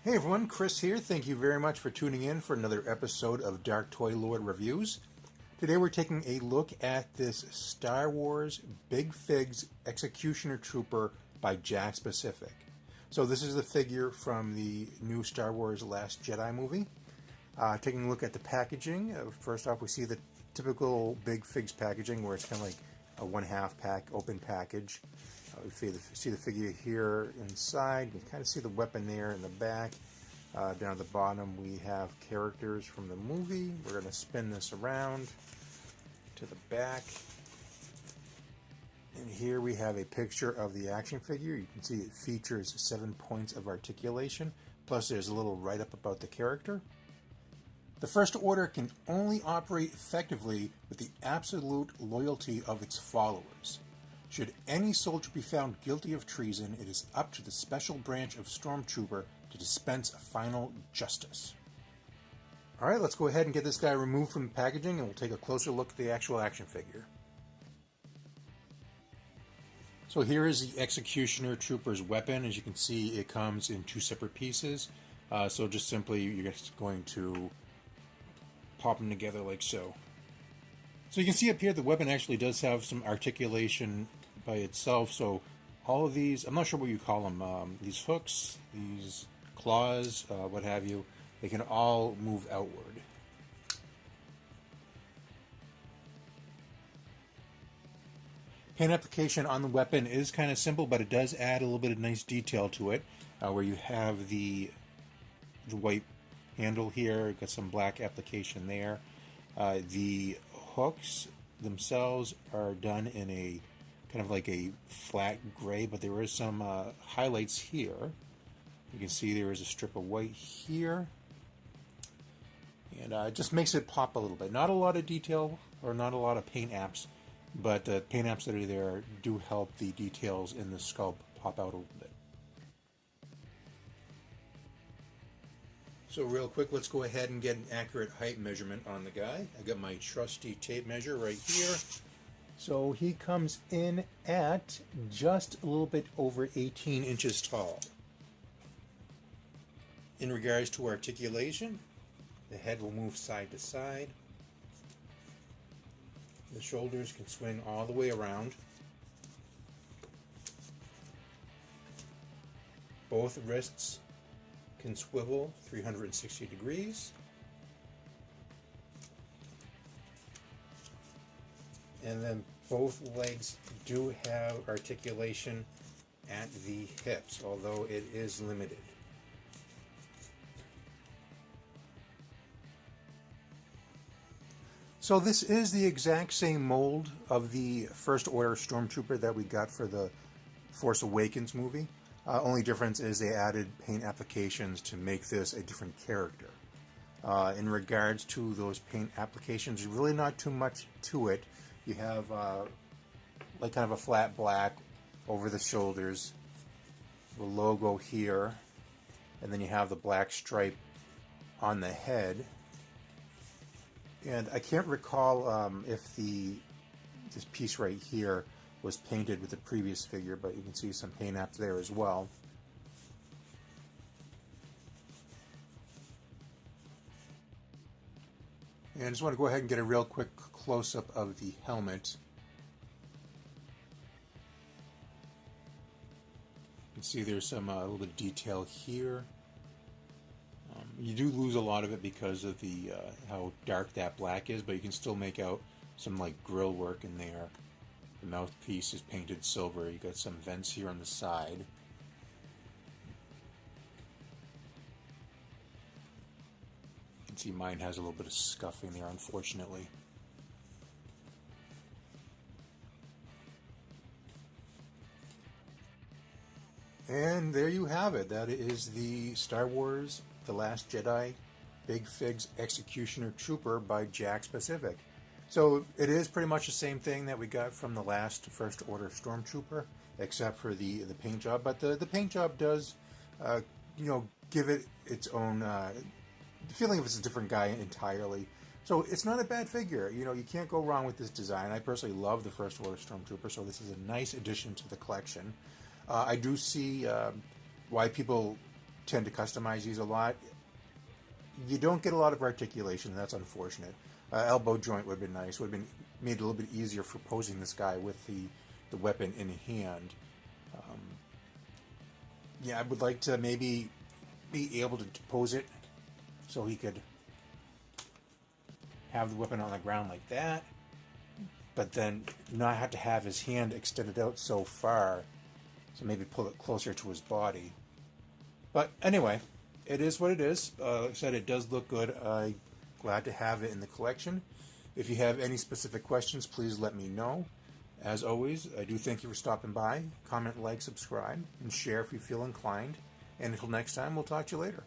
Hey everyone, Chris here. Thank you very much for tuning in for another episode of Darktoylord Reviews. Today we're taking a look at this Star Wars Big Figs Executioner Trooper by Jakks Pacific. So this is the figure from the new Star Wars Last Jedi movie. Taking a look at the packaging, first off we see the typical Big Figs packaging where it's kind of like a one-half pack, open package. We see the figure here inside. You can kind of see the weapon there in the back. Down at the bottom we have characters from the movie. We're going to spin this around to the back. And here we have a picture of the action figure. You can see it features 7 points of articulation. Plus there's a little write-up about the character. The First Order can only operate effectively with the absolute loyalty of its followers. Should any soldier be found guilty of treason, it is up to the special branch of Stormtrooper to dispense a final justice. Alright, let's go ahead and get this guy removed from the packaging and we'll take a closer look at the actual action figure. So here is the Executioner Trooper's weapon. As you can see, it comes in 2 separate pieces. So just simply, you're just going to pop them together like so. So you can see up here the weapon actually does have some articulation by itself. So all of these, I'm not sure what you call them, these hooks, these claws, what have you, they can all move outward. Paint application on the weapon is kind of simple, but it does add a little bit of nice detail to it, where you have the white handle here, got some black application there. The hooks themselves are done in a kind of like a flat gray, but there is some highlights here. You can see there is a strip of white here, and it just makes it pop a little bit. Not a lot of detail or not a lot of paint apps, but the paint apps that are there do help the details in the sculpt pop out a little bit. So real quick, let's go ahead and get an accurate height measurement on the guy. I got my trusty tape measure right here. So he comes in at just a little bit over 18 inches tall. In regards to articulation, the head will move side to side. The shoulders can swing all the way around. Both wrists can swivel 360 degrees. And then both legs do have articulation at the hips, although it is limited. So this is the exact same mold of the First Order Stormtrooper that we got for the Force Awakens movie. Only difference is they added paint applications to make this a different character. In regards to those paint applications, really not too much to it. You have like kind of a flat black over the shoulders, the logo here, and then you have the black stripe on the head. And I can't recall if this piece right here was painted with the previous figure, but you can see some paint apps there as well. And I just want to go ahead and get a real quick close-up of the helmet. You can see there's some a little bit of detail here. You do lose a lot of it because of the how dark that black is, but you can still make out some like grill work in there. The mouthpiece is painted silver. You got some vents here on the side. You can see mine has a little bit of scuffing there, unfortunately. And there you have it. That is the Star Wars The Last Jedi Big Figs Executioner Trooper by Jakks Pacific. So it is pretty much the same thing that we got from the last First Order Stormtrooper, except for the paint job. But the paint job does, give it its own feeling of it's a different guy entirely. So it's not a bad figure. You can't go wrong with this design. I personally love the First Order Stormtrooper, so this is a nice addition to the collection. I do see why people tend to customize these a lot. You don't get a lot of articulation. That's unfortunate. Elbow joint would have been nice. Would have been made it a little bit easier for posing this guy with the weapon in hand. Yeah, I would like to maybe be able to pose it so he could have the weapon on the ground like that, but then not have to have his hand extended out so far, so maybe pull it closer to his body. But anyway, it is what it is. Like I said, it does look good. I'm glad to have it in the collection. If you have any specific questions, please let me know. As always, I do thank you for stopping by. Comment, like, subscribe, and share if you feel inclined. And until next time, we'll talk to you later.